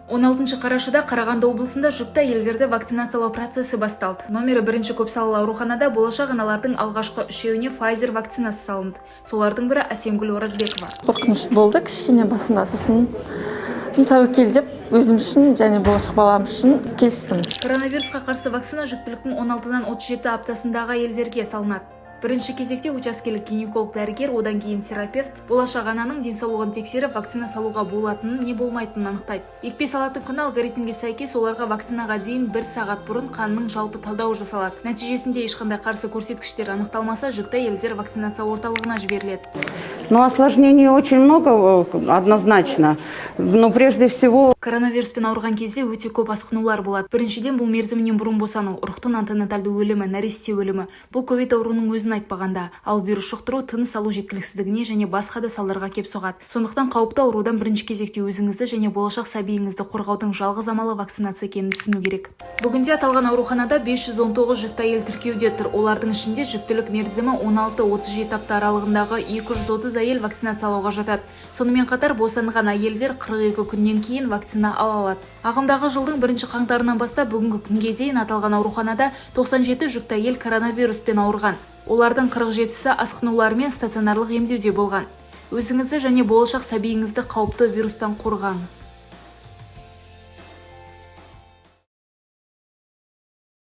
16 қарашада Қарағанды облысында жүкті әйелдерді вакцинациялау процесі басталды. Номері 1 көпсалалы ауруханада болашақ аналардың алғашқы үшеуіне Pfizer вакцинасы салынды. Солардың бірі Әсемгүл Оразбекова. Қорқыныш болды кішкене басында, сосын тәуекел деп өзім үшін және болашақ балам үшін келістім. Коронавирусқа қарсы вакцина жүктіліктің 16-дан 37 аптасындағы әйелдерге салынады. Бірінші кезекте учаскелік гинеколог дәрігер, одан кейін терапевт болашақ ананың денсаулығын тексеріп, вакцина салуға болатынын не болмайтынын анықтайды. Екпе салатын күні алгоритмге сәйкес оларға вакцинаға дейін 1 сағат бұрын қанның жалпы талдауы жасалады. Нәтижесінде ешқандай қарсы көрсеткіштер анықталмаса, жүкті әйелдер вакцинация орталығына жіберіледі. Но осложнений очень много, однозначно. Но прежде всего... Коронавируспен ауырған кезде өте көп асқынулар болады. Біріншіден, бұл мерзімінен бұрын босану, ұрықтың антенатальды өлімі, нәресте өлімі. Бұл ковид ауруының өзін айтпағанда, ал вирус жұқтыру тыныс алу жеткіліксіздігіне және басқа да салдарға кеп соғады. Сондықтан қауіпті аурудан бірінші кезекте өзіңізді және болашақ сәбиіңізді қорғаудың жалғыз амалы вакцинация екенін түсіну керек. Бүгінде аталған ауруханада 519 жүкті әйел тіркеуде тұр. Олардың ішінде жүктілік мерзімі 16-37 апта аралығындағы 230 әйел вакцинациялауға жатады. Сонымен қатар босанған әйелдер 42 күннен кейін вакцина ала алады. Ағымдағы жылдың 1 қаңтарынан бастап бүгінгі күнге дейін аталған ауруханада 97 жүкті әйел коронавируспен ауырған. Олардың 47-сі асқынулармен стационарлық емдеуде болған. Өзіңізді және болашақ сәбиіңізді қауіпті вирустан қорғаңыз.